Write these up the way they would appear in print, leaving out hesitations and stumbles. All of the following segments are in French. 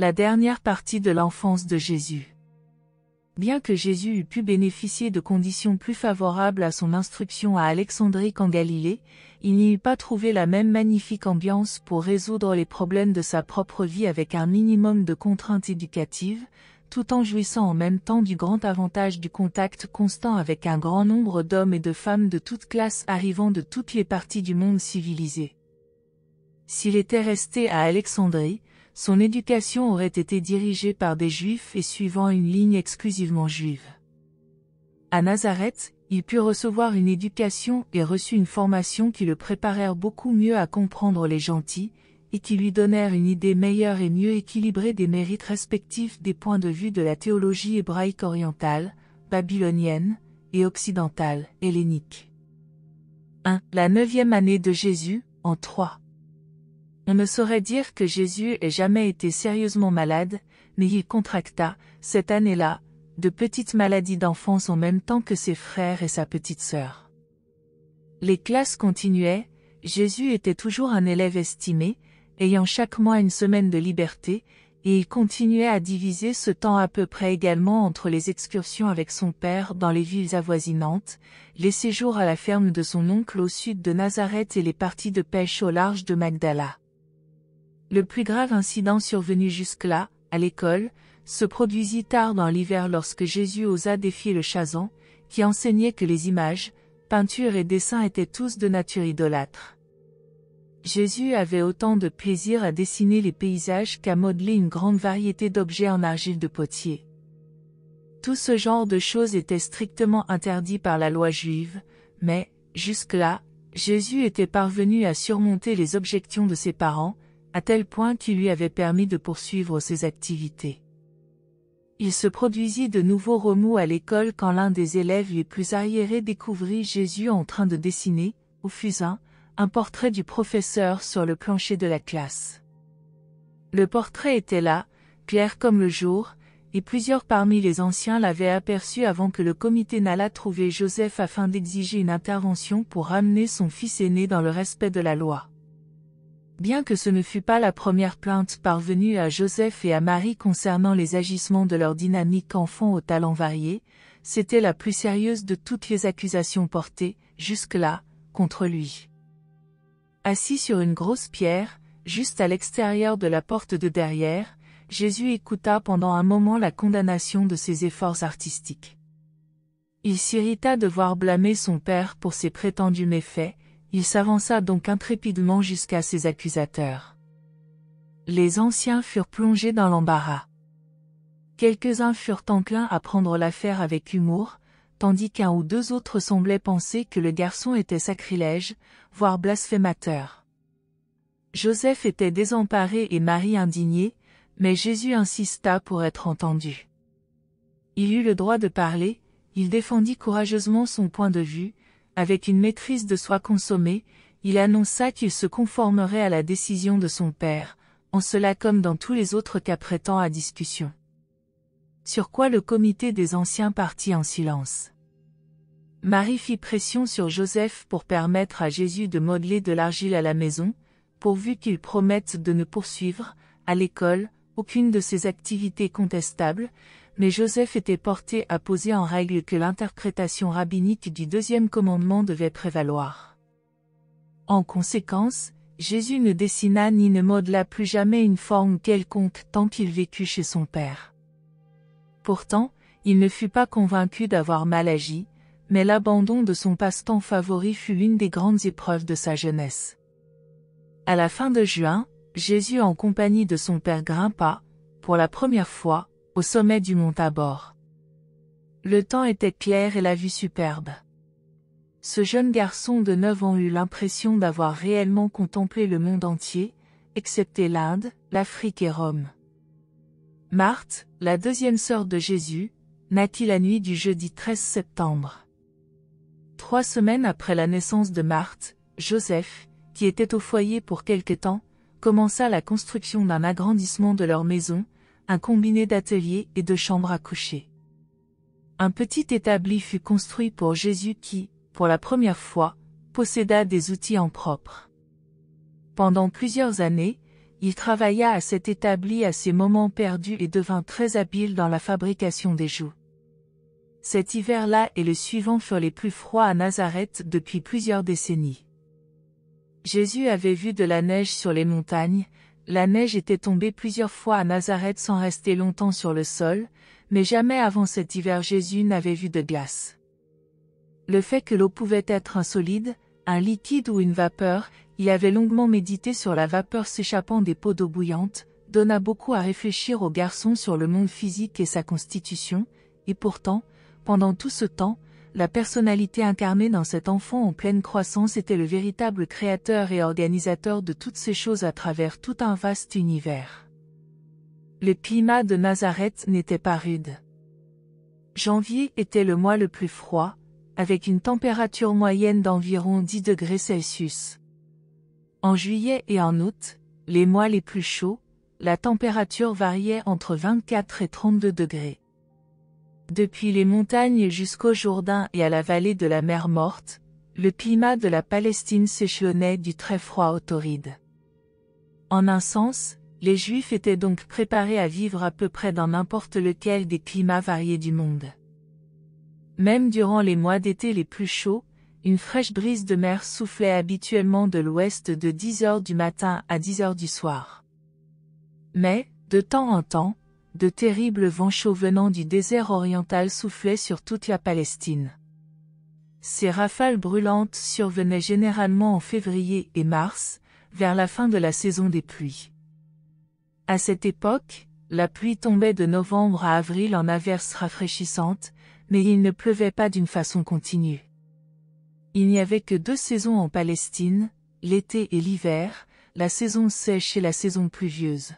La dernière partie de l'enfance de Jésus. Bien que Jésus eût pu bénéficier de conditions plus favorables à son instruction à Alexandrie qu'en Galilée, il n'y eut pas trouvé la même magnifique ambiance pour résoudre les problèmes de sa propre vie avec un minimum de contraintes éducatives, tout en jouissant en même temps du grand avantage du contact constant avec un grand nombre d'hommes et de femmes de toutes classes arrivant de toutes les parties du monde civilisé. S'il était resté à Alexandrie, son éducation aurait été dirigée par des Juifs et suivant une ligne exclusivement juive. À Nazareth, il put recevoir une éducation et reçut une formation qui le préparèrent beaucoup mieux à comprendre les gentils, et qui lui donnèrent une idée meilleure et mieux équilibrée des mérites respectifs des points de vue de la théologie hébraïque orientale, babylonienne, et occidentale, hellénique. 1. La 9e année de Jésus, en 3. On ne saurait dire que Jésus ait jamais été sérieusement malade, mais il contracta, cette année-là, de petites maladies d'enfance en même temps que ses frères et sa petite sœur. Les classes continuaient, Jésus était toujours un élève estimé, ayant chaque mois une semaine de liberté, et il continuait à diviser ce temps à peu près également entre les excursions avec son père dans les villes avoisinantes, les séjours à la ferme de son oncle au sud de Nazareth et les parties de pêche au large de Magdala. Le plus grave incident survenu jusque-là, à l'école, se produisit tard dans l'hiver lorsque Jésus osa défier le chazan, qui enseignait que les images, peintures et dessins étaient tous de nature idolâtre. Jésus avait autant de plaisir à dessiner les paysages qu'à modeler une grande variété d'objets en argile de potier. Tout ce genre de choses était strictement interdit par la loi juive, mais, jusque-là, Jésus était parvenu à surmonter les objections de ses parents, à tel point qu'il lui avait permis de poursuivre ses activités. Il se produisit de nouveaux remous à l'école quand l'un des élèves les plus arriérés découvrit Jésus en train de dessiner, au fusain, un portrait du professeur sur le plancher de la classe. Le portrait était là, clair comme le jour, et plusieurs parmi les anciens l'avaient aperçu avant que le comité n'allât trouver Joseph afin d'exiger une intervention pour ramener son fils aîné dans le respect de la loi. Bien que ce ne fût pas la première plainte parvenue à Joseph et à Marie concernant les agissements de leur dynamique enfant aux talents variés, c'était la plus sérieuse de toutes les accusations portées, jusque-là, contre lui. Assis sur une grosse pierre, juste à l'extérieur de la porte de derrière, Jésus écouta pendant un moment la condamnation de ses efforts artistiques. Il s'irrita de voir blâmer son père pour ses prétendus méfaits. Il s'avança donc intrépidement jusqu'à ses accusateurs. Les anciens furent plongés dans l'embarras. Quelques-uns furent enclins à prendre l'affaire avec humour, tandis qu'un ou deux autres semblaient penser que le garçon était sacrilège, voire blasphémateur. Joseph était désemparé et Marie indignée, mais Jésus insista pour être entendu. Il eut le droit de parler, il défendit courageusement son point de vue. Avec une maîtrise de soi consommée, il annonça qu'il se conformerait à la décision de son père, en cela comme dans tous les autres cas prêtant à discussion. Sur quoi le comité des anciens partit en silence. Marie fit pression sur Joseph pour permettre à Jésus de modeler de l'argile à la maison, pourvu qu'il promette de ne poursuivre, à l'école, aucune de ses activités contestables, mais Joseph était porté à poser en règle que l'interprétation rabbinique du deuxième commandement devait prévaloir. En conséquence, Jésus ne dessina ni ne modela plus jamais une forme quelconque tant qu'il vécut chez son père. Pourtant, il ne fut pas convaincu d'avoir mal agi, mais l'abandon de son passe-temps favori fut l'une des grandes épreuves de sa jeunesse. À la fin de juin, Jésus en compagnie de son père grimpa, pour la première fois, au sommet du mont Tabor. Le temps était clair et la vue superbe. Ce jeune garçon de 9 ans eut l'impression d'avoir réellement contemplé le monde entier, excepté l'Inde, l'Afrique et Rome. Marthe, la deuxième sœur de Jésus, naquit la nuit du jeudi 13 septembre. 3 semaines après la naissance de Marthe, Joseph, qui était au foyer pour quelque temps, commença la construction d'un agrandissement de leur maison, un combiné d'atelier et de chambres à coucher. Un petit établi fut construit pour Jésus qui, pour la première fois, posséda des outils en propre. Pendant plusieurs années, il travailla à cet établi à ses moments perdus et devint très habile dans la fabrication des jougs. Cet hiver-là et le suivant furent les plus froids à Nazareth depuis plusieurs décennies. Jésus avait vu de la neige sur les montagnes, la neige était tombée plusieurs fois à Nazareth sans rester longtemps sur le sol, mais jamais avant cet hiver Jésus n'avait vu de glace. Le fait que l'eau pouvait être un solide, un liquide ou une vapeur, il avait longuement médité sur la vapeur s'échappant des pots d'eau bouillante, donna beaucoup à réfléchir au garçon sur le monde physique et sa constitution, et pourtant, pendant tout ce temps, la personnalité incarnée dans cet enfant en pleine croissance était le véritable créateur et organisateur de toutes ces choses à travers tout un vaste univers. Le climat de Nazareth n'était pas rude. Janvier était le mois le plus froid, avec une température moyenne d'environ 10 degrés Celsius. En juillet et en août, les mois les plus chauds, la température variait entre 24 et 32 degrés. Depuis les montagnes jusqu'au Jourdain et à la vallée de la mer Morte, le climat de la Palestine s'échelonnait du très froid au torride. En un sens, les Juifs étaient donc préparés à vivre à peu près dans n'importe lequel des climats variés du monde. Même durant les mois d'été les plus chauds, une fraîche brise de mer soufflait habituellement de l'ouest de 10 heures du matin à 10 heures du soir. Mais, de temps en temps, de terribles vents chauds venant du désert oriental soufflaient sur toute la Palestine. Ces rafales brûlantes survenaient généralement en février et mars, vers la fin de la saison des pluies. À cette époque, la pluie tombait de novembre à avril en averses rafraîchissantes, mais il ne pleuvait pas d'une façon continue. Il n'y avait que 2 saisons en Palestine, l'été et l'hiver, la saison sèche et la saison pluvieuse.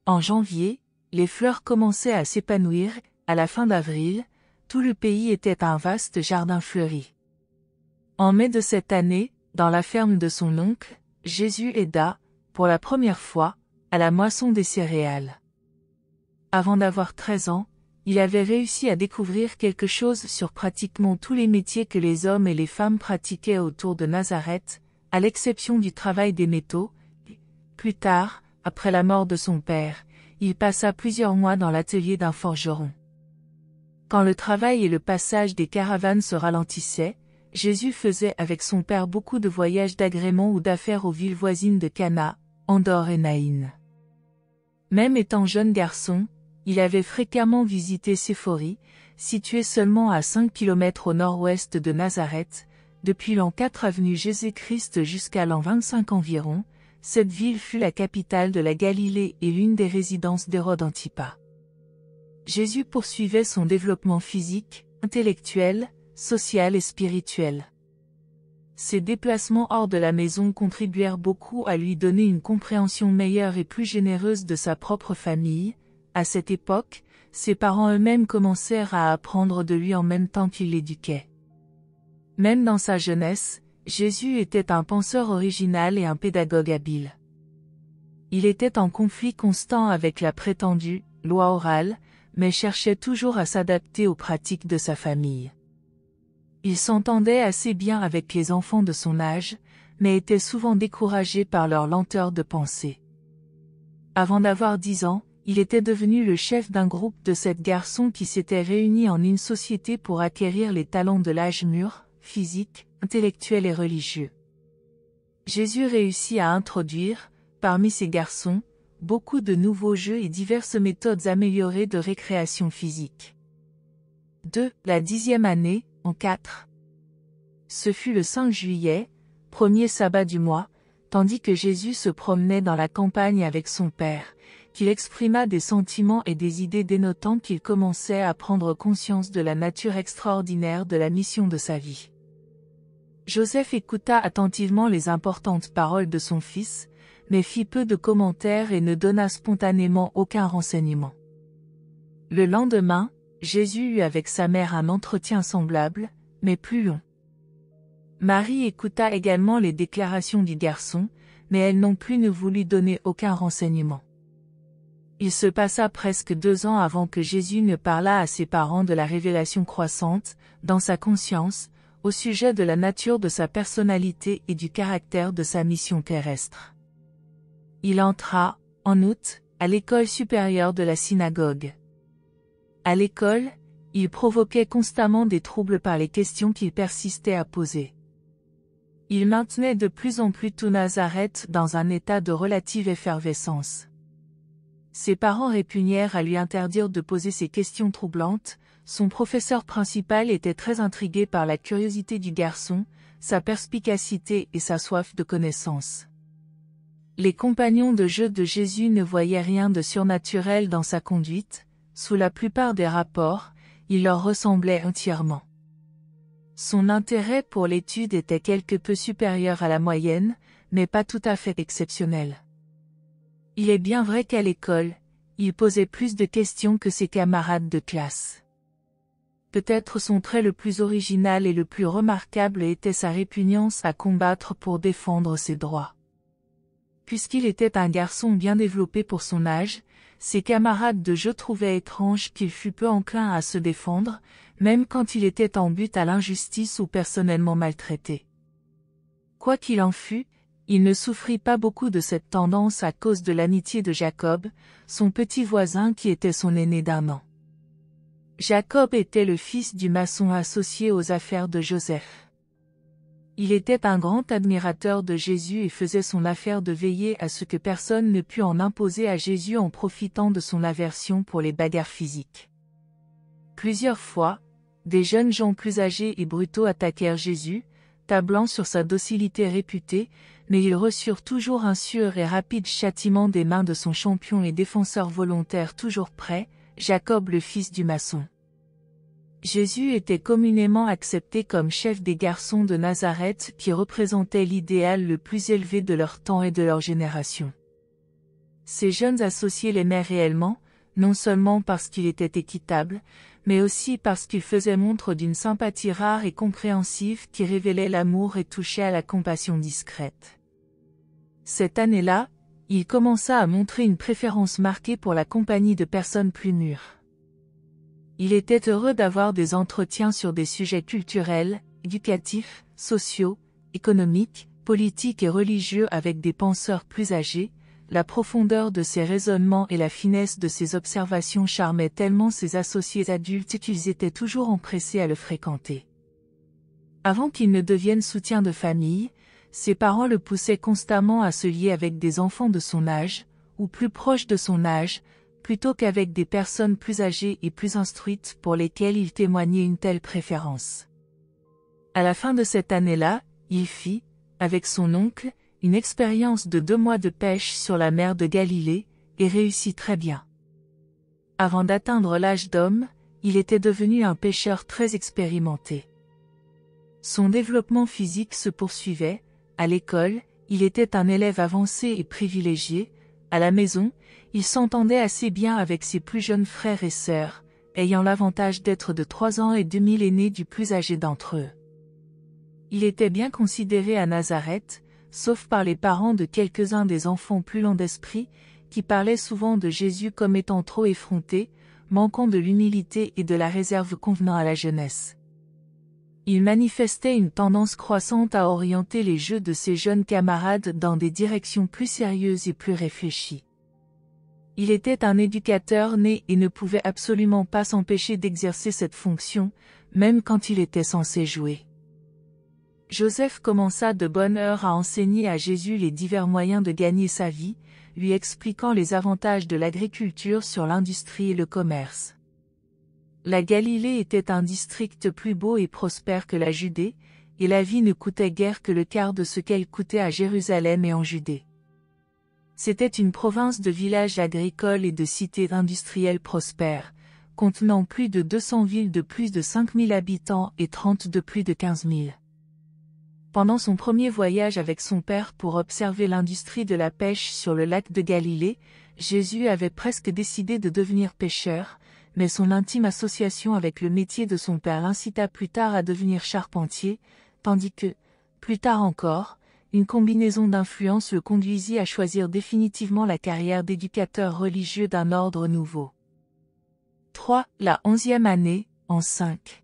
En janvier, les fleurs commençaient à s'épanouir, à la fin d'avril, tout le pays était un vaste jardin fleuri. En mai de cette année, dans la ferme de son oncle, Jésus aida, pour la première fois, à la moisson des céréales. Avant d'avoir 13 ans, il avait réussi à découvrir quelque chose sur pratiquement tous les métiers que les hommes et les femmes pratiquaient autour de Nazareth, à l'exception du travail des métaux. Plus tard, après la mort de son père, il passa plusieurs mois dans l'atelier d'un forgeron. Quand le travail et le passage des caravanes se ralentissaient, Jésus faisait avec son père beaucoup de voyages d'agrément ou d'affaires aux villes voisines de Cana, Endor et Naïn. Même étant jeune garçon, il avait fréquemment visité Séphorie, située seulement à 5 km au nord-ouest de Nazareth, depuis l'an 4 avenue Jésus-Christ jusqu'à l'an 25 environ. Cette ville fut la capitale de la Galilée et l'une des résidences d'Hérode Antipas. Jésus poursuivait son développement physique, intellectuel, social et spirituel. Ses déplacements hors de la maison contribuèrent beaucoup à lui donner une compréhension meilleure et plus généreuse de sa propre famille. À cette époque, ses parents eux-mêmes commencèrent à apprendre de lui en même temps qu'ils l'éduquaient. Même dans sa jeunesse, Jésus était un penseur original et un pédagogue habile. Il était en conflit constant avec la prétendue loi orale, mais cherchait toujours à s'adapter aux pratiques de sa famille. Il s'entendait assez bien avec les enfants de son âge, mais était souvent découragé par leur lenteur de pensée. Avant d'avoir 10 ans, il était devenu le chef d'un groupe de 7 garçons qui s'étaient réunis en une société pour acquérir les talents de l'âge mûr, physique, intellectuel et religieux. Jésus réussit à introduire, parmi ces garçons, beaucoup de nouveaux jeux et diverses méthodes améliorées de récréation physique. La 10e année, en 4. Ce fut le 5 juillet, premier sabbat du mois, tandis que Jésus se promenait dans la campagne avec son père, qu'il exprima des sentiments et des idées dénotant qu'il commençait à prendre conscience de la nature extraordinaire de la mission de sa vie. Joseph écouta attentivement les importantes paroles de son fils, mais fit peu de commentaires et ne donna spontanément aucun renseignement. Le lendemain, Jésus eut avec sa mère un entretien semblable, mais plus long. Marie écouta également les déclarations du garçon, mais elle non plus ne voulut donner aucun renseignement. Il se passa presque 2 ans avant que Jésus ne parlât à ses parents de la révélation croissante, dans sa conscience, au sujet de la nature de sa personnalité et du caractère de sa mission terrestre. Il entra, en août, à l'école supérieure de la synagogue. À l'école, il provoquait constamment des troubles par les questions qu'il persistait à poser. Il maintenait de plus en plus tout Nazareth dans un état de relative effervescence. Ses parents répugnèrent à lui interdire de poser ces questions troublantes. Son professeur principal était très intrigué par la curiosité du garçon, sa perspicacité et sa soif de connaissance. Les compagnons de jeu de Jésus ne voyaient rien de surnaturel dans sa conduite. Sous la plupart des rapports, il leur ressemblait entièrement. Son intérêt pour l'étude était quelque peu supérieur à la moyenne, mais pas tout à fait exceptionnel. Il est bien vrai qu'à l'école, il posait plus de questions que ses camarades de classe. Peut-être son trait le plus original et le plus remarquable était sa répugnance à combattre pour défendre ses droits. Puisqu'il était un garçon bien développé pour son âge, ses camarades de jeu trouvaient étrange qu'il fût peu enclin à se défendre, même quand il était en butte à l'injustice ou personnellement maltraité. Quoi qu'il en fût, il ne souffrit pas beaucoup de cette tendance à cause de l'amitié de Jacob, son petit voisin qui était son aîné d'1 an. Jacob était le fils du maçon associé aux affaires de Joseph. Il était un grand admirateur de Jésus et faisait son affaire de veiller à ce que personne ne pût en imposer à Jésus en profitant de son aversion pour les bagarres physiques. Plusieurs fois, des jeunes gens plus âgés et brutaux attaquèrent Jésus, tablant sur sa docilité réputée, mais ils reçurent toujours un sûr et rapide châtiment des mains de son champion et défenseur volontaire toujours prêt, Jacob le fils du maçon. Jésus était communément accepté comme chef des garçons de Nazareth qui représentait l'idéal le plus élevé de leur temps et de leur génération. Ces jeunes associés l'aimaient réellement, non seulement parce qu'il était équitable, mais aussi parce qu'il faisait montre d'une sympathie rare et compréhensive qui révélait l'amour et touchait à la compassion discrète. Cette année-là, il commença à montrer une préférence marquée pour la compagnie de personnes plus mûres. Il était heureux d'avoir des entretiens sur des sujets culturels, éducatifs, sociaux, économiques, politiques et religieux avec des penseurs plus âgés. La profondeur de ses raisonnements et la finesse de ses observations charmaient tellement ses associés adultes qu'ils étaient toujours empressés à le fréquenter. Avant qu'il ne devienne soutien de famille, ses parents le poussaient constamment à se lier avec des enfants de son âge, ou plus proches de son âge, plutôt qu'avec des personnes plus âgées et plus instruites pour lesquelles il témoignait une telle préférence. À la fin de cette année-là, il fit, avec son oncle, une expérience de 2 mois de pêche sur la mer de Galilée, et réussit très bien. Avant d'atteindre l'âge d'homme, il était devenu un pêcheur très expérimenté. Son développement physique se poursuivait. À l'école, il était un élève avancé et privilégié. À la maison, il s'entendait assez bien avec ses plus jeunes frères et sœurs, ayant l'avantage d'être de 3 ans et demi l'aîné du plus âgé d'entre eux. Il était bien considéré à Nazareth, sauf par les parents de quelques-uns des enfants plus lents d'esprit, qui parlaient souvent de Jésus comme étant trop effronté, manquant de l'humilité et de la réserve convenant à la jeunesse. Il manifestait une tendance croissante à orienter les jeux de ses jeunes camarades dans des directions plus sérieuses et plus réfléchies. Il était un éducateur né et ne pouvait absolument pas s'empêcher d'exercer cette fonction, même quand il était censé jouer. Joseph commença de bonne heure à enseigner à Jésus les divers moyens de gagner sa vie, lui expliquant les avantages de l'agriculture sur l'industrie et le commerce. La Galilée était un district plus beau et prospère que la Judée, et la vie ne coûtait guère que le quart de ce qu'elle coûtait à Jérusalem et en Judée. C'était une province de villages agricoles et de cités industrielles prospères, contenant plus de 200 villes de plus de 5000 habitants et 30 de plus de 15 000. Pendant son premier voyage avec son père pour observer l'industrie de la pêche sur le lac de Galilée, Jésus avait presque décidé de devenir pêcheur, mais son intime association avec le métier de son père l'incita plus tard à devenir charpentier, tandis que, plus tard encore, une combinaison d'influences le conduisit à choisir définitivement la carrière d'éducateur religieux d'un ordre nouveau. 3. La 11e année, en 5.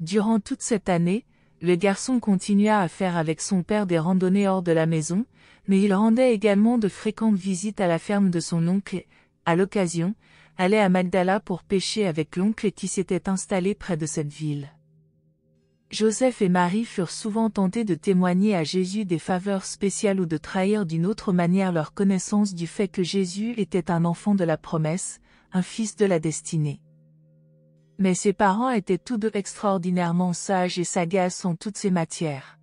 Durant toute cette année, le garçon continua à faire avec son père des randonnées hors de la maison, mais il rendait également de fréquentes visites à la ferme de son oncle et, à l'occasion, allait à Magdala pour pêcher avec l'oncle qui s'était installé près de cette ville. Joseph et Marie furent souvent tentés de témoigner à Jésus des faveurs spéciales ou de trahir d'une autre manière leur connaissance du fait que Jésus était un enfant de la promesse, un fils de la destinée. Mais ses parents étaient tous deux extraordinairement sages et sagaces en toutes ces matières.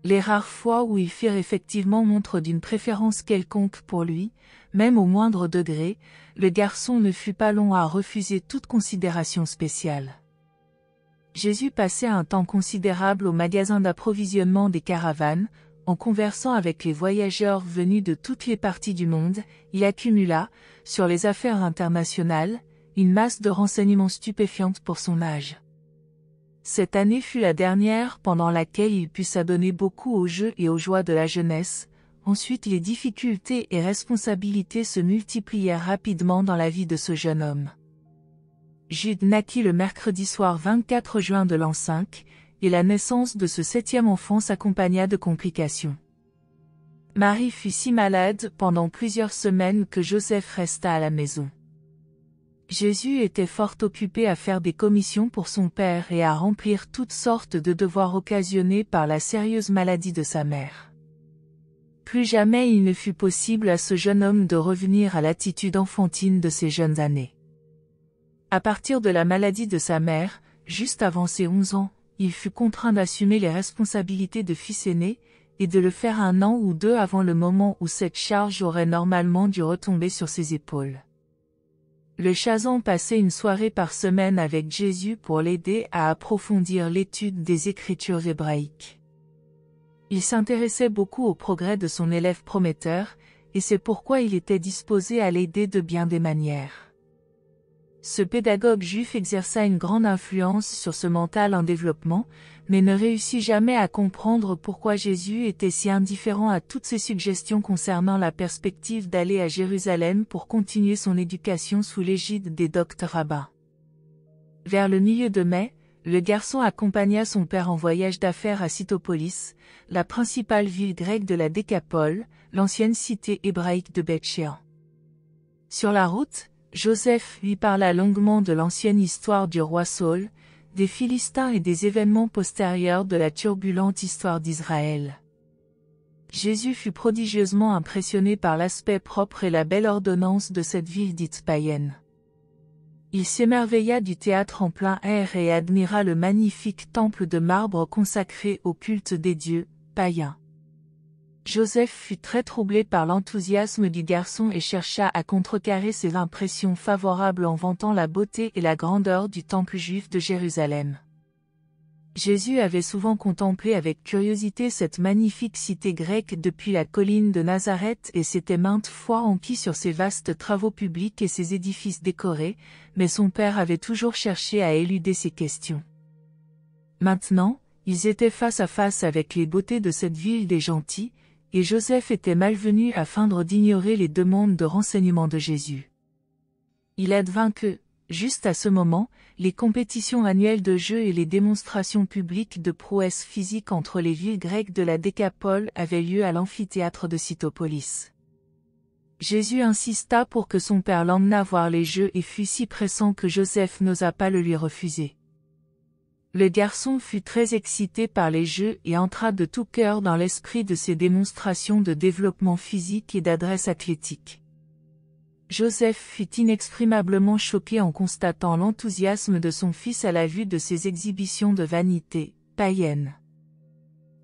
Les rares fois où ils firent effectivement montre d'une préférence quelconque pour lui, même au moindre degré, le garçon ne fut pas long à refuser toute considération spéciale. Jésus passait un temps considérable au magasin d'approvisionnement des caravanes, en conversant avec les voyageurs venus de toutes les parties du monde, il accumula, sur les affaires internationales, une masse de renseignements stupéfiantes pour son âge. Cette année fut la dernière pendant laquelle il put s'adonner beaucoup aux jeux et aux joies de la jeunesse. Ensuite les difficultés et responsabilités se multiplièrent rapidement dans la vie de ce jeune homme. Jude naquit le mercredi soir 24 juin de l'an 5, et la naissance de ce 7e enfant s'accompagna de complications. Marie fut si malade pendant plusieurs semaines que Joseph resta à la maison. Jésus était fort occupé à faire des commissions pour son père et à remplir toutes sortes de devoirs occasionnés par la sérieuse maladie de sa mère. Plus jamais il ne fut possible à ce jeune homme de revenir à l'attitude enfantine de ses jeunes années. À partir de la maladie de sa mère, juste avant ses 11 ans, il fut contraint d'assumer les responsabilités de fils aîné, et de le faire 1 an ou 2 avant le moment où cette charge aurait normalement dû retomber sur ses épaules. Le Chazan passait une soirée par semaine avec Jésus pour l'aider à approfondir l'étude des Écritures hébraïques. Il s'intéressait beaucoup aux progrès de son élève prometteur, et c'est pourquoi il était disposé à l'aider de bien des manières. Ce pédagogue juif exerça une grande influence sur ce mental en développement, mais ne réussit jamais à comprendre pourquoi Jésus était si indifférent à toutes ses suggestions concernant la perspective d'aller à Jérusalem pour continuer son éducation sous l'égide des docteurs rabbins. Vers le milieu de mai, le garçon accompagna son père en voyage d'affaires à Cytopolis, la principale ville grecque de la Décapole, l'ancienne cité hébraïque de Beth-Shean. Sur la route, Joseph lui parla longuement de l'ancienne histoire du roi Saül, des Philistins et des événements postérieurs de la turbulente histoire d'Israël. Jésus fut prodigieusement impressionné par l'aspect propre et la belle ordonnance de cette ville dite païenne. Il s'émerveilla du théâtre en plein air et admira le magnifique temple de marbre consacré au culte des dieux païens. Joseph fut très troublé par l'enthousiasme du garçon et chercha à contrecarrer ses impressions favorables en vantant la beauté et la grandeur du temple juif de Jérusalem. Jésus avait souvent contemplé avec curiosité cette magnifique cité grecque depuis la colline de Nazareth et s'était maintes fois enquis sur ses vastes travaux publics et ses édifices décorés, mais son père avait toujours cherché à éluder ces questions. Maintenant, ils étaient face à face avec les beautés de cette ville des gentils, et Joseph était malvenu à feindre d'ignorer les demandes de renseignement de Jésus. Il advint que, juste à ce moment, les compétitions annuelles de jeux et les démonstrations publiques de prouesses physiques entre les villes grecques de la Décapole avaient lieu à l'amphithéâtre de Cytopolis. Jésus insista pour que son père l'emmenât voir les jeux et fut si pressant que Joseph n'osa pas le lui refuser. Le garçon fut très excité par les jeux et entra de tout cœur dans l'esprit de ces démonstrations de développement physique et d'adresse athlétique. Joseph fut inexprimablement choqué en constatant l'enthousiasme de son fils à la vue de ces exhibitions de vanité païenne.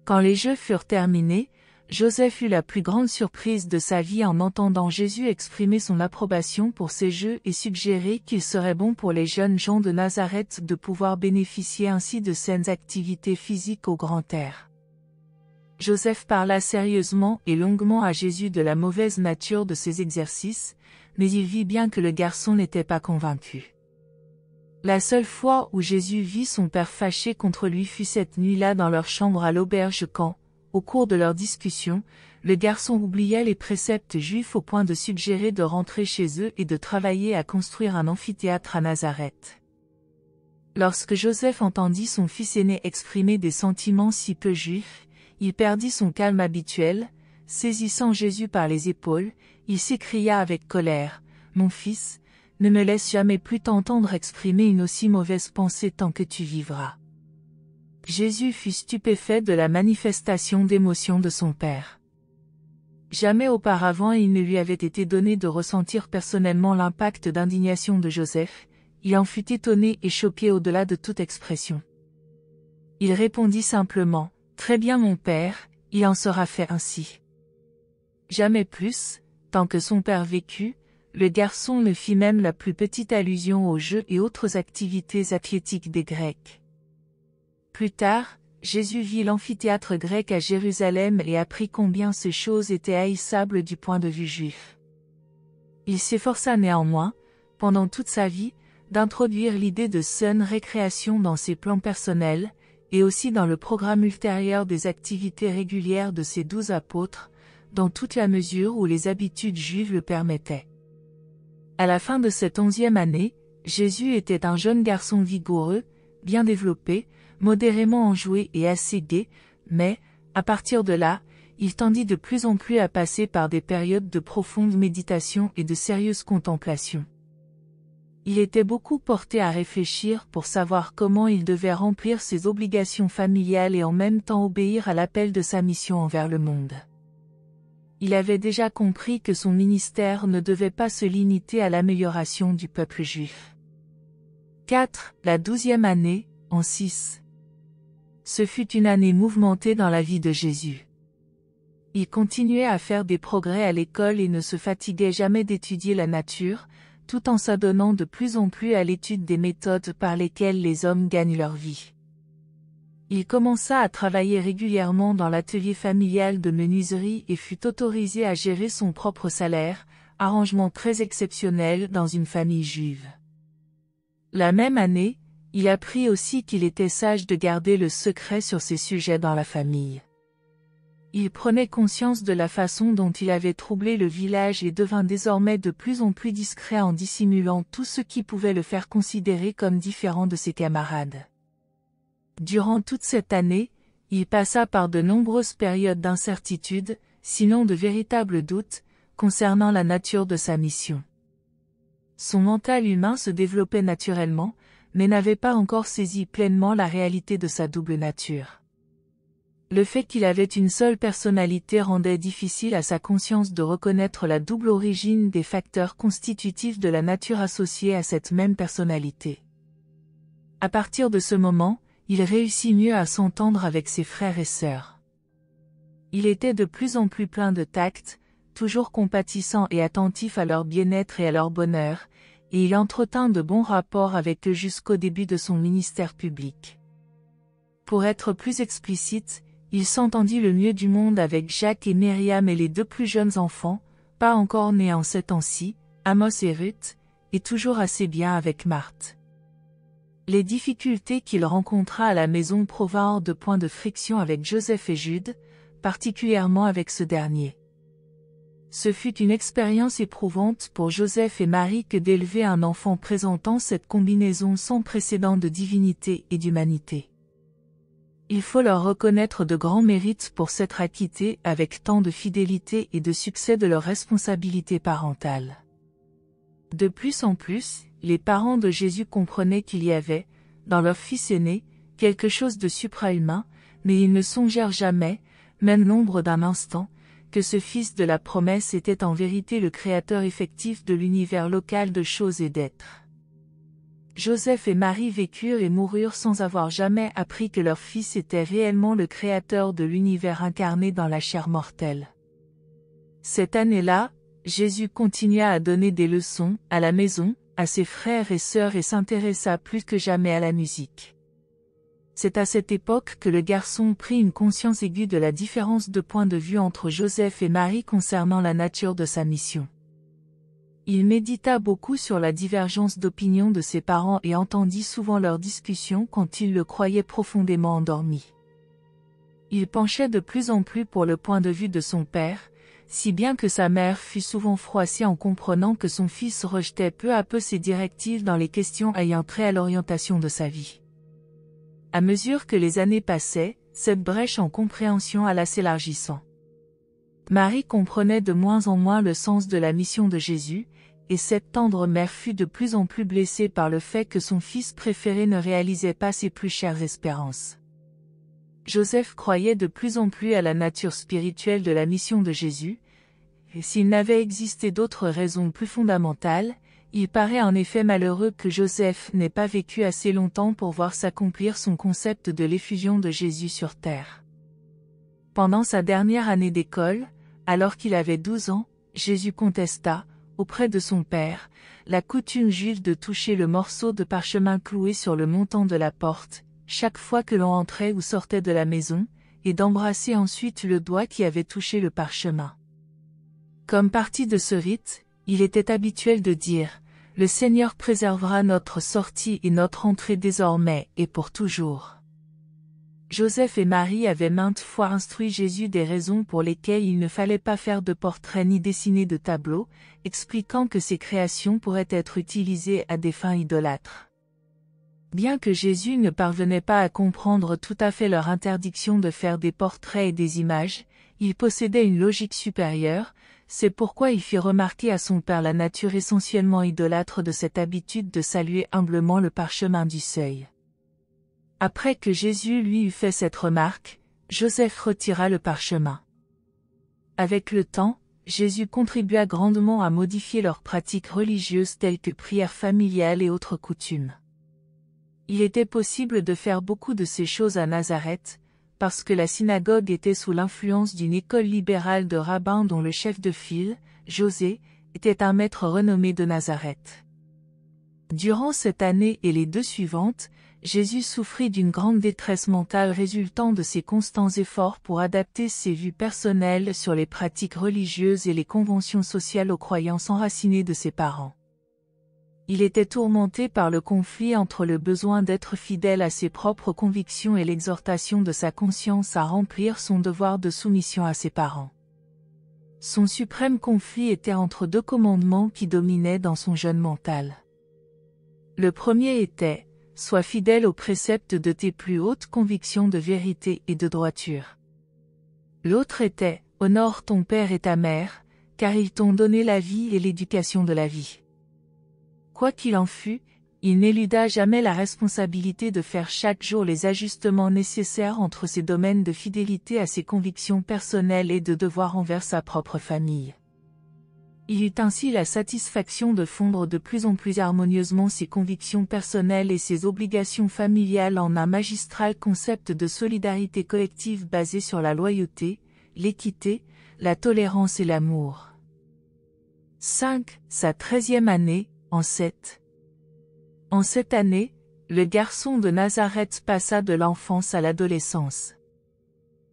Quand les jeux furent terminés, Joseph eut la plus grande surprise de sa vie en entendant Jésus exprimer son approbation pour ces jeux et suggérer qu'il serait bon pour les jeunes gens de Nazareth de pouvoir bénéficier ainsi de saines activités physiques au grand air. Joseph parla sérieusement et longuement à Jésus de la mauvaise nature de ces exercices, mais il vit bien que le garçon n'était pas convaincu. La seule fois où Jésus vit son père fâché contre lui fut cette nuit-là dans leur chambre à l'auberge quand, au cours de leur discussion, le garçon oublia les préceptes juifs au point de suggérer de rentrer chez eux et de travailler à construire un amphithéâtre à Nazareth. Lorsque Joseph entendit son fils aîné exprimer des sentiments si peu juifs, il perdit son calme habituel, saisissant Jésus par les épaules, il s'écria avec colère, « Mon fils, ne me laisse jamais plus t'entendre exprimer une aussi mauvaise pensée tant que tu vivras. » Jésus fut stupéfait de la manifestation d'émotion de son père. Jamais auparavant il ne lui avait été donné de ressentir personnellement l'impact d'indignation de Joseph, il en fut étonné et choqué au-delà de toute expression. Il répondit simplement, « Très bien mon père, il en sera fait ainsi. » Jamais plus, tant que son père vécut, le garçon ne fit même la plus petite allusion aux jeux et autres activités athlétiques des Grecs. Plus tard, Jésus vit l'amphithéâtre grec à Jérusalem et apprit combien ces choses étaient haïssables du point de vue juif. Il s'efforça néanmoins, pendant toute sa vie, d'introduire l'idée de saine récréation dans ses plans personnels, et aussi dans le programme ultérieur des activités régulières de ses 12 apôtres, dans toute la mesure où les habitudes juives le permettaient. À la fin de cette 11e année, Jésus était un jeune garçon vigoureux, bien développé, modérément enjoué et assez gai, mais, à partir de là, il tendit de plus en plus à passer par des périodes de profonde méditation et de sérieuse contemplation. Il était beaucoup porté à réfléchir pour savoir comment il devait remplir ses obligations familiales et en même temps obéir à l'appel de sa mission envers le monde. Il avait déjà compris que son ministère ne devait pas se limiter à l'amélioration du peuple juif. 4. La 12e année, en 6. Ce fut une année mouvementée dans la vie de Jésus. Il continuait à faire des progrès à l'école et ne se fatiguait jamais d'étudier la nature, tout en s'adonnant de plus en plus à l'étude des méthodes par lesquelles les hommes gagnent leur vie. Il commença à travailler régulièrement dans l'atelier familial de menuiserie et fut autorisé à gérer son propre salaire, arrangement très exceptionnel dans une famille juive. La même année, il apprit aussi qu'il était sage de garder le secret sur ces sujets dans la famille. Il prenait conscience de la façon dont il avait troublé le village et devint désormais de plus en plus discret en dissimulant tout ce qui pouvait le faire considérer comme différent de ses camarades. Durant toute cette année, il passa par de nombreuses périodes d'incertitude, sinon de véritables doutes, concernant la nature de sa mission. Son mental humain se développait naturellement, mais n'avait pas encore saisi pleinement la réalité de sa double nature. Le fait qu'il avait une seule personnalité rendait difficile à sa conscience de reconnaître la double origine des facteurs constitutifs de la nature associés à cette même personnalité. À partir de ce moment, il réussit mieux à s'entendre avec ses frères et sœurs. Il était de plus en plus plein de tact, toujours compatissant et attentif à leur bien-être et à leur bonheur, et il entretint de bons rapports avec eux jusqu'au début de son ministère public. Pour être plus explicite, il s'entendit le mieux du monde avec Jacques et Myriam et les 2 plus jeunes enfants, pas encore nés en ce temps-ci, Amos et Ruth, et toujours assez bien avec Marthe. Les difficultés qu'il rencontra à la maison provinrent de points de friction avec Joseph et Jude, particulièrement avec ce dernier. Ce fut une expérience éprouvante pour Joseph et Marie que d'élever un enfant présentant cette combinaison sans précédent de divinité et d'humanité. Il faut leur reconnaître de grands mérites pour s'être acquittés avec tant de fidélité et de succès de leurs responsabilités parentales. De plus en plus, les parents de Jésus comprenaient qu'il y avait, dans leur fils aîné, quelque chose de suprahumain, mais ils ne songèrent jamais, même l'ombre d'un instant, que ce fils de la promesse était en vérité le créateur effectif de l'univers local de choses et d'êtres. Joseph et Marie vécurent et moururent sans avoir jamais appris que leur fils était réellement le créateur de l'univers incarné dans la chair mortelle. Cette année-là, Jésus continua à donner des leçons, à la maison, à ses frères et sœurs et s'intéressa plus que jamais à la musique. C'est à cette époque que le garçon prit une conscience aiguë de la différence de point de vue entre Joseph et Marie concernant la nature de sa mission. Il médita beaucoup sur la divergence d'opinion de ses parents et entendit souvent leurs discussions quand il le croyait profondément endormi. Il penchait de plus en plus pour le point de vue de son père, si bien que sa mère fut souvent froissée en comprenant que son fils rejetait peu à peu ses directives dans les questions ayant trait à l'orientation de sa vie. À mesure que les années passaient, cette brèche en compréhension alla s'élargissant. Marie comprenait de moins en moins le sens de la mission de Jésus, et cette tendre mère fut de plus en plus blessée par le fait que son fils préféré ne réalisait pas ses plus chères espérances. Joseph croyait de plus en plus à la nature spirituelle de la mission de Jésus, et s'il n'avait existé d'autres raisons plus fondamentales, il paraît en effet malheureux que Joseph n'ait pas vécu assez longtemps pour voir s'accomplir son concept de l'effusion de Jésus sur terre. Pendant sa dernière année d'école, alors qu'il avait 12 ans, Jésus contesta, auprès de son père, la coutume juive de toucher le morceau de parchemin cloué sur le montant de la porte, chaque fois que l'on entrait ou sortait de la maison, et d'embrasser ensuite le doigt qui avait touché le parchemin. Comme partie de ce rite, il était habituel de dire « Le Seigneur préservera notre sortie et notre entrée désormais et pour toujours ». Joseph et Marie avaient maintes fois instruit Jésus des raisons pour lesquelles il ne fallait pas faire de portraits ni dessiner de tableaux, expliquant que ces créations pourraient être utilisées à des fins idolâtres. Bien que Jésus ne parvenait pas à comprendre tout à fait leur interdiction de faire des portraits et des images, il possédait une logique supérieure, c'est pourquoi il fit remarquer à son père la nature essentiellement idolâtre de cette habitude de saluer humblement le parchemin du seuil. Après que Jésus lui eut fait cette remarque, Joseph retira le parchemin. Avec le temps, Jésus contribua grandement à modifier leurs pratiques religieuses telles que prières familiales et autres coutumes. Il était possible de faire beaucoup de ces choses à Nazareth, parce que la synagogue était sous l'influence d'une école libérale de rabbins dont le chef de file, José, était un maître renommé de Nazareth. Durant cette année et les deux suivantes, Jésus souffrit d'une grande détresse mentale résultant de ses constants efforts pour adapter ses vues personnelles sur les pratiques religieuses et les conventions sociales aux croyances enracinées de ses parents. Il était tourmenté par le conflit entre le besoin d'être fidèle à ses propres convictions et l'exhortation de sa conscience à remplir son devoir de soumission à ses parents. Son suprême conflit était entre deux commandements qui dominaient dans son jeune mental. Le premier était « Sois fidèle aux préceptes de tes plus hautes convictions de vérité et de droiture ». L'autre était « Honore ton père et ta mère, car ils t'ont donné la vie et l'éducation de la vie ». Quoi qu'il en fût, il n'éluda jamais la responsabilité de faire chaque jour les ajustements nécessaires entre ses domaines de fidélité à ses convictions personnelles et de devoir envers sa propre famille. Il eut ainsi la satisfaction de fondre de plus en plus harmonieusement ses convictions personnelles et ses obligations familiales en un magistral concept de solidarité collective basé sur la loyauté, l'équité, la tolérance et l'amour. 5. Sa 13e année, en cette année, le garçon de Nazareth passa de l'enfance à l'adolescence.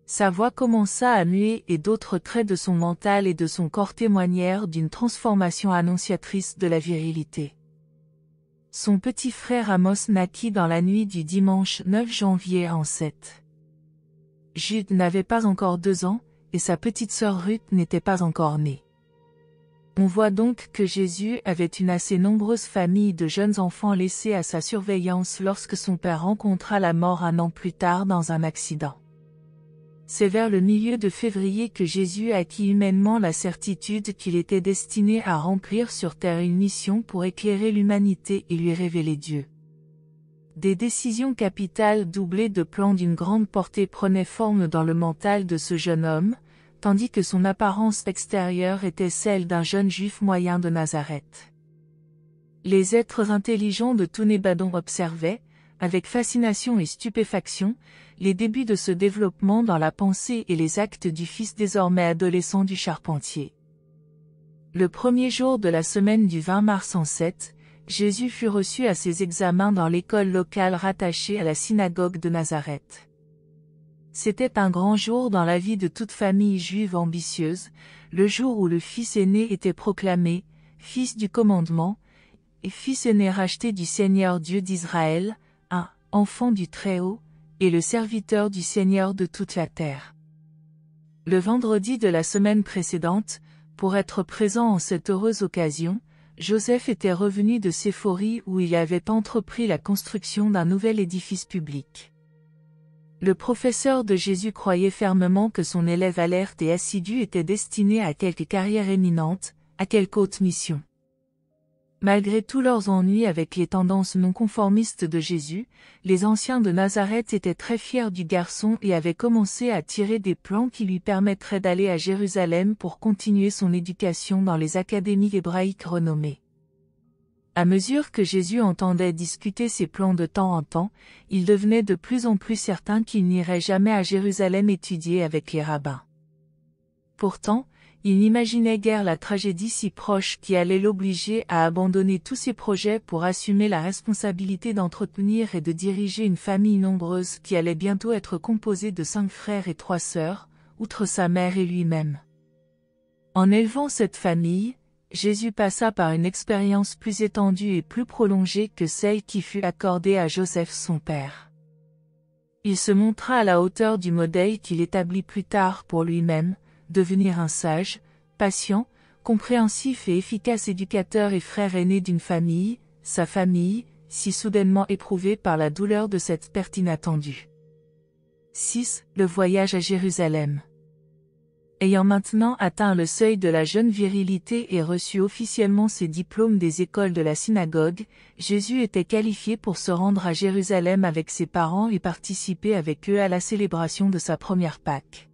Sa voix commença à muer et d'autres traits de son mental et de son corps témoignèrent d'une transformation annonciatrice de la virilité. Son petit frère Amos naquit dans la nuit du dimanche 9 janvier en 7. Jude n'avait pas encore 2 ans, et sa petite sœur Ruth n'était pas encore née. On voit donc que Jésus avait une assez nombreuse famille de jeunes enfants laissés à sa surveillance lorsque son père rencontra la mort 1 an plus tard dans un accident. C'est vers le milieu de février que Jésus acquit humainement la certitude qu'il était destiné à remplir sur terre une mission pour éclairer l'humanité et lui révéler Dieu. Des décisions capitales doublées de plans d'une grande portée prenaient forme dans le mental de ce jeune homme, tandis que son apparence extérieure était celle d'un jeune juif moyen de Nazareth. Les êtres intelligents de Tounébadon observaient, avec fascination et stupéfaction, les débuts de ce développement dans la pensée et les actes du fils désormais adolescent du charpentier. Le premier jour de la semaine du 20 mars en 7, Jésus fut reçu à ses examens dans l'école locale rattachée à la synagogue de Nazareth. C'était un grand jour dans la vie de toute famille juive ambitieuse, le jour où le fils aîné était proclamé, fils du commandement, et fils aîné racheté du Seigneur Dieu d'Israël, un enfant du Très-Haut, et le serviteur du Seigneur de toute la terre. Le vendredi de la semaine précédente, pour être présent en cette heureuse occasion, Joseph était revenu de Séphorie où il avait entrepris la construction d'un nouvel édifice public. Le professeur de Jésus croyait fermement que son élève alerte et assidu était destiné à quelque carrière éminente, à quelque haute mission. Malgré tous leurs ennuis avec les tendances non conformistes de Jésus, les anciens de Nazareth étaient très fiers du garçon et avaient commencé à tirer des plans qui lui permettraient d'aller à Jérusalem pour continuer son éducation dans les académies hébraïques renommées. À mesure que Jésus entendait discuter ces plans de temps en temps, il devenait de plus en plus certain qu'il n'irait jamais à Jérusalem étudier avec les rabbins. Pourtant, il n'imaginait guère la tragédie si proche qui allait l'obliger à abandonner tous ses projets pour assumer la responsabilité d'entretenir et de diriger une famille nombreuse qui allait bientôt être composée de 5 frères et 3 sœurs, outre sa mère et lui-même. En élevant cette famille, Jésus passa par une expérience plus étendue et plus prolongée que celle qui fut accordée à Joseph son père. Il se montra à la hauteur du modèle qu'il établit plus tard pour lui-même, devenir un sage, patient, compréhensif et efficace éducateur et frère aîné d'une famille, sa famille, si soudainement éprouvée par la douleur de cette perte inattendue. 6. Le voyage à Jérusalem. Ayant maintenant atteint le seuil de la jeune virilité et reçu officiellement ses diplômes des écoles de la synagogue, Jésus était qualifié pour se rendre à Jérusalem avec ses parents et participer avec eux à la célébration de sa première Pâque.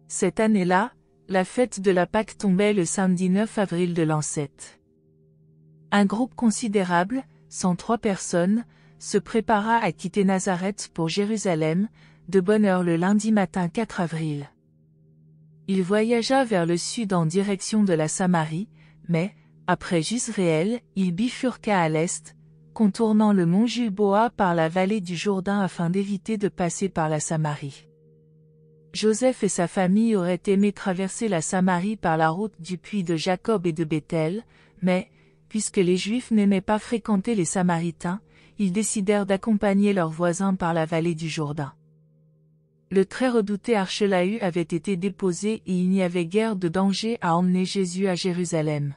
Cette année-là, la fête de la Pâque tombait le samedi 9 avril de l'an 7. Un groupe considérable, 103 personnes, se prépara à quitter Nazareth pour Jérusalem, de bonne heure le lundi matin 4 avril. Il voyagea vers le sud en direction de la Samarie, mais, après Jisréel, il bifurqua à l'est, contournant le mont Gilboa par la vallée du Jourdain afin d'éviter de passer par la Samarie. Joseph et sa famille auraient aimé traverser la Samarie par la route du puits de Jacob et de Béthel, mais, puisque les Juifs n'aimaient pas fréquenter les Samaritains, ils décidèrent d'accompagner leurs voisins par la vallée du Jourdain. Le très redouté Archelaü avait été déposé et il n'y avait guère de danger à emmener Jésus à Jérusalem.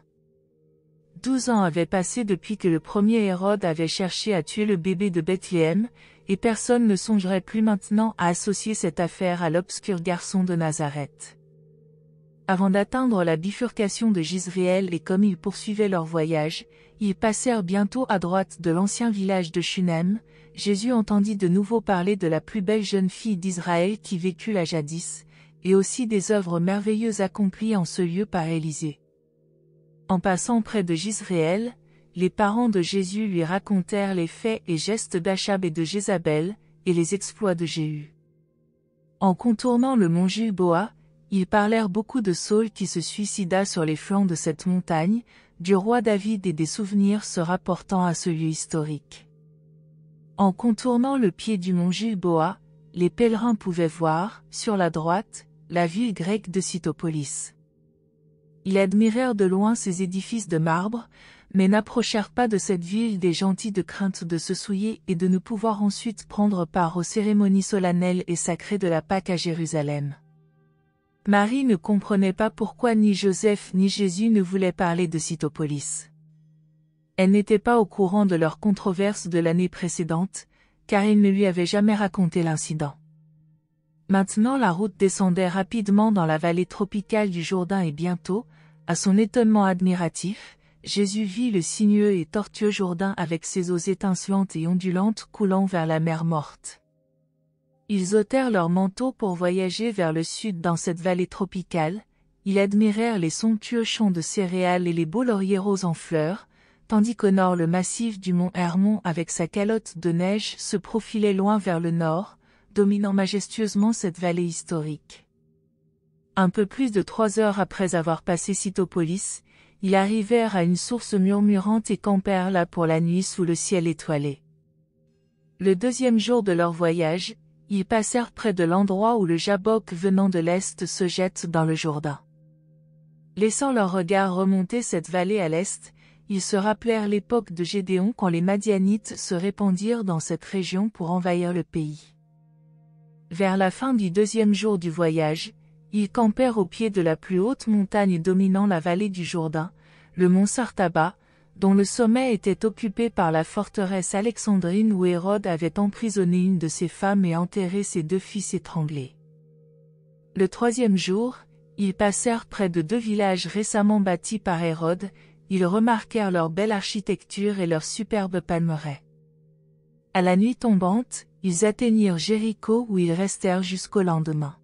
12 ans avaient passé depuis que le premier Hérode avait cherché à tuer le bébé de Bethléem, et personne ne songerait plus maintenant à associer cette affaire à l'obscur garçon de Nazareth. Avant d'atteindre la bifurcation de Jisréel et comme ils poursuivaient leur voyage, ils passèrent bientôt à droite de l'ancien village de Shunem. Jésus entendit de nouveau parler de la plus belle jeune fille d'Israël qui vécut là jadis, et aussi des œuvres merveilleuses accomplies en ce lieu par Élisée. En passant près de Jisréel, les parents de Jésus lui racontèrent les faits et gestes d'Achab et de Jézabel, et les exploits de Jéhu. En contournant le mont Gilboa, ils parlèrent beaucoup de Saul qui se suicida sur les flancs de cette montagne, du roi David et des souvenirs se rapportant à ce lieu historique. En contournant le pied du mont Gilboa, les pèlerins pouvaient voir, sur la droite, la ville grecque de Cytopolis. Ils admirèrent de loin ces édifices de marbre, mais n'approchèrent pas de cette ville des gentils de crainte de se souiller et de ne pouvoir ensuite prendre part aux cérémonies solennelles et sacrées de la Pâque à Jérusalem. Marie ne comprenait pas pourquoi ni Joseph ni Jésus ne voulaient parler de Cytopolis. Elle n'était pas au courant de leur controverse de l'année précédente, car ils ne lui avaient jamais raconté l'incident. Maintenant la route descendait rapidement dans la vallée tropicale du Jourdain et bientôt, à son étonnement admiratif, Jésus vit le sinueux et tortueux Jourdain avec ses eaux étincelantes et ondulantes coulant vers la mer Morte. Ils ôtèrent leurs manteaux pour voyager vers le sud dans cette vallée tropicale, ils admirèrent les somptueux champs de céréales et les beaux lauriers roses en fleurs, tandis qu'au nord le massif du mont Hermon avec sa calotte de neige se profilait loin vers le nord, dominant majestueusement cette vallée historique. Un peu plus de 3 heures après avoir passé Cytopolis, ils arrivèrent à une source murmurante et campèrent là pour la nuit sous le ciel étoilé. Le deuxième jour de leur voyage, ils passèrent près de l'endroit où le Jabbok venant de l'est se jette dans le Jourdain. Laissant leur regard remonter cette vallée à l'est, ils se rappelèrent l'époque de Gédéon quand les Madianites se répandirent dans cette région pour envahir le pays. Vers la fin du deuxième jour du voyage, ils campèrent au pied de la plus haute montagne dominant la vallée du Jourdain, le mont Sartaba, dont le sommet était occupé par la forteresse alexandrine où Hérode avait emprisonné une de ses femmes et enterré ses 2 fils étranglés. Le 3e jour, ils passèrent près de 2 villages récemment bâtis par Hérode, ils remarquèrent leur belle architecture et leurs superbes palmeraies. À la nuit tombante, ils atteignirent Jéricho où ils restèrent jusqu'au lendemain.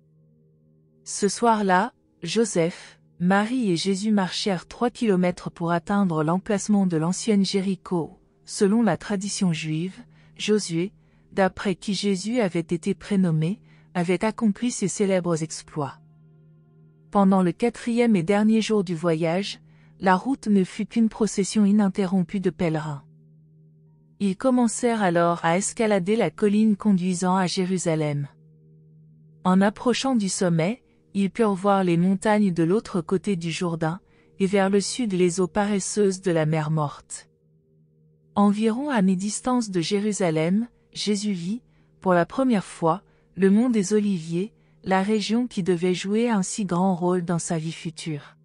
Ce soir-là, Joseph, Marie et Jésus marchèrent 3 kilomètres pour atteindre l'emplacement de l'ancienne Jéricho. Selon la tradition juive, Josué, d'après qui Jésus avait été prénommé, avait accompli ses célèbres exploits. Pendant le 4e et dernier jour du voyage, la route ne fut qu'une procession ininterrompue de pèlerins. Ils commencèrent alors à escalader la colline conduisant à Jérusalem. En approchant du sommet, ils purent voir les montagnes de l'autre côté du Jourdain, et vers le sud les eaux paresseuses de la mer Morte. Environ à mi-distance de Jérusalem, Jésus vit, pour la première fois, le mont des Oliviers, la région qui devait jouer un si grand rôle dans sa vie future.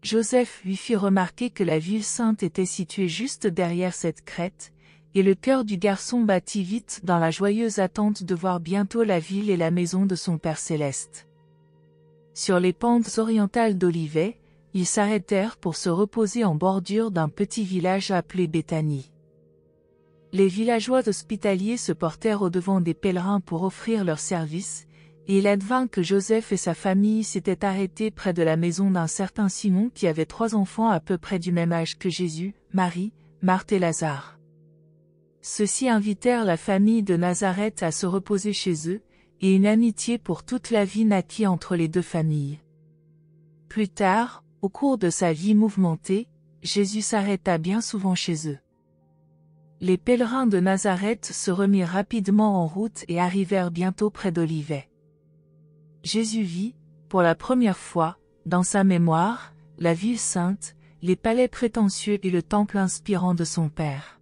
Joseph lui fit remarquer que la ville sainte était située juste derrière cette crête, et le cœur du garçon battit vite dans la joyeuse attente de voir bientôt la ville et la maison de son Père céleste. Sur les pentes orientales d'Olivet, ils s'arrêtèrent pour se reposer en bordure d'un petit village appelé Béthanie. Les villageois hospitaliers se portèrent au-devant des pèlerins pour offrir leurs services, et il advint que Joseph et sa famille s'étaient arrêtés près de la maison d'un certain Simon qui avait 3 enfants à peu près du même âge que Jésus, Marie, Marthe et Lazare. Ceux-ci invitèrent la famille de Nazareth à se reposer chez eux, et une amitié pour toute la vie naquit entre les 2 familles. Plus tard, au cours de sa vie mouvementée, Jésus s'arrêta bien souvent chez eux. Les pèlerins de Nazareth se remirent rapidement en route et arrivèrent bientôt près d'Olivet. Jésus vit, pour la première fois, dans sa mémoire, la ville sainte, les palais prétentieux et le temple inspirant de son Père.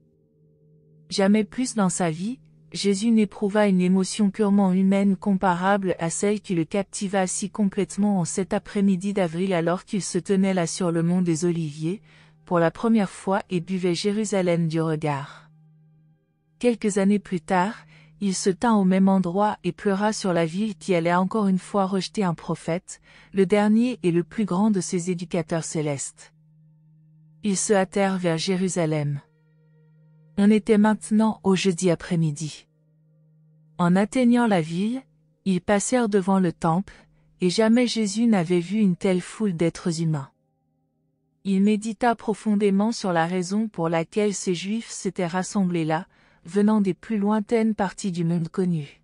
Jamais plus dans sa vie, Jésus n'éprouva une émotion purement humaine comparable à celle qui le captiva si complètement en cet après-midi d'avril alors qu'il se tenait là sur le mont des Oliviers, pour la première fois et buvait Jérusalem du regard. Quelques années plus tard, il se tint au même endroit et pleura sur la ville qui allait encore une fois rejeter un prophète, le dernier et le plus grand de ses éducateurs célestes. Ils se hâtèrent vers Jérusalem. On était maintenant au jeudi après-midi. En atteignant la ville, ils passèrent devant le temple, et jamais Jésus n'avait vu une telle foule d'êtres humains. Il médita profondément sur la raison pour laquelle ces Juifs s'étaient rassemblés là, venant des plus lointaines parties du monde connu.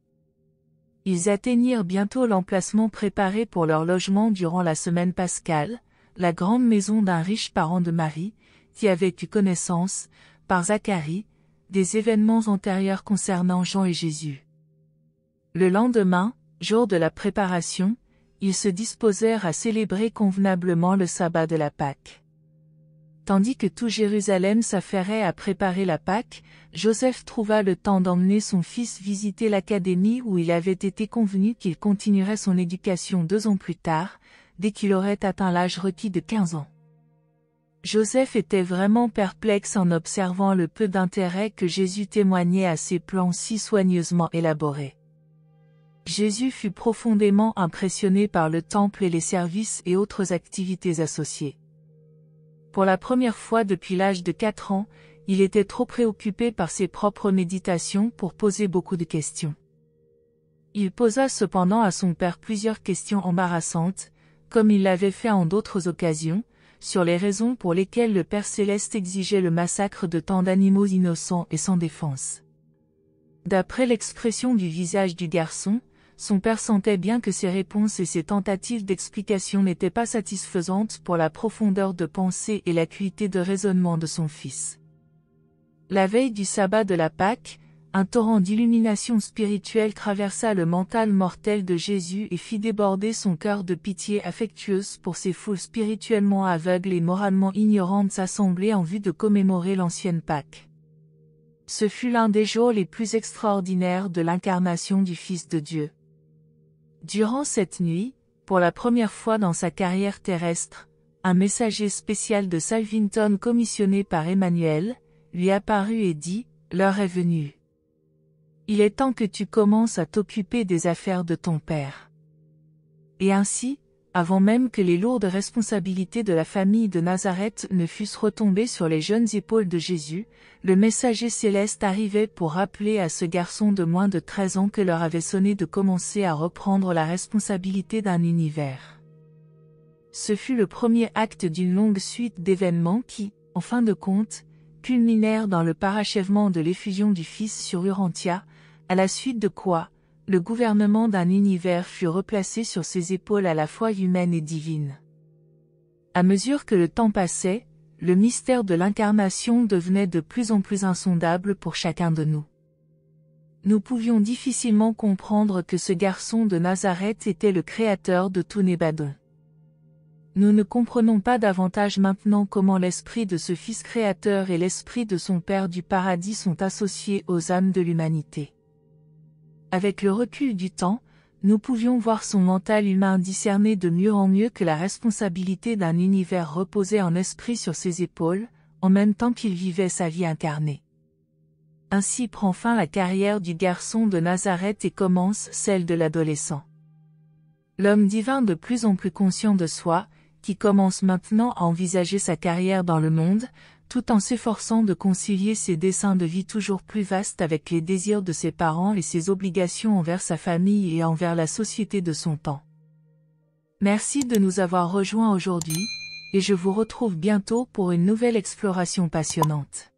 Ils atteignirent bientôt l'emplacement préparé pour leur logement durant la semaine pascale, la grande maison d'un riche parent de Marie, qui avait eu connaissance, par Zacharie, des événements antérieurs concernant Jean et Jésus. Le lendemain, jour de la préparation, ils se disposèrent à célébrer convenablement le sabbat de la Pâque. Tandis que tout Jérusalem s'affairait à préparer la Pâque, Joseph trouva le temps d'emmener son fils visiter l'académie où il avait été convenu qu'il continuerait son éducation 2 ans plus tard, dès qu'il aurait atteint l'âge requis de 15 ans. Joseph était vraiment perplexe en observant le peu d'intérêt que Jésus témoignait à ses plans si soigneusement élaborés. Jésus fut profondément impressionné par le temple et les services et autres activités associées. Pour la première fois depuis l'âge de 4 ans, il était trop préoccupé par ses propres méditations pour poser beaucoup de questions. Il posa cependant à son père plusieurs questions embarrassantes, comme il l'avait fait en d'autres occasions, sur les raisons pour lesquelles le Père Céleste exigeait le massacre de tant d'animaux innocents et sans défense. D'après l'expression du visage du garçon, son père sentait bien que ses réponses et ses tentatives d'explication n'étaient pas satisfaisantes pour la profondeur de pensée et l'acuité de raisonnement de son fils. La veille du sabbat de la Pâque, un torrent d'illumination spirituelle traversa le mental mortel de Jésus et fit déborder son cœur de pitié affectueuse pour ces foules spirituellement aveugles et moralement ignorantes assemblées en vue de commémorer l'ancienne Pâque. Ce fut l'un des jours les plus extraordinaires de l'incarnation du Fils de Dieu. Durant cette nuit, pour la première fois dans sa carrière terrestre, un messager spécial de Salvington commissionné par Emmanuel, lui apparut et dit, « L'heure est venue. Il est temps que tu commences à t'occuper des affaires de ton père. » Et ainsi, avant même que les lourdes responsabilités de la famille de Nazareth ne fussent retombées sur les jeunes épaules de Jésus, le messager céleste arrivait pour rappeler à ce garçon de moins de 13 ans que l'heure avait sonné de commencer à reprendre la responsabilité d'un univers. Ce fut le premier acte d'une longue suite d'événements qui, en fin de compte, culminèrent dans le parachèvement de l'effusion du Fils sur Urantia, à la suite de quoi, le gouvernement d'un univers fut replacé sur ses épaules à la fois humaines et divines. À mesure que le temps passait, le mystère de l'incarnation devenait de plus en plus insondable pour chacun de nous. Nous pouvions difficilement comprendre que ce garçon de Nazareth était le créateur de tout Nébadon. Nous ne comprenons pas davantage maintenant comment l'esprit de ce Fils créateur et l'esprit de son Père du paradis sont associés aux âmes de l'humanité. Avec le recul du temps, nous pouvions voir son mental humain discerner de mieux en mieux que la responsabilité d'un univers reposait en esprit sur ses épaules, en même temps qu'il vivait sa vie incarnée. Ainsi prend fin la carrière du garçon de Nazareth et commence celle de l'adolescent. L'homme divin de plus en plus conscient de soi, qui commence maintenant à envisager sa carrière dans le monde, tout en s'efforçant de concilier ses desseins de vie toujours plus vastes avec les désirs de ses parents et ses obligations envers sa famille et envers la société de son temps. Merci de nous avoir rejoints aujourd'hui, et je vous retrouve bientôt pour une nouvelle exploration passionnante.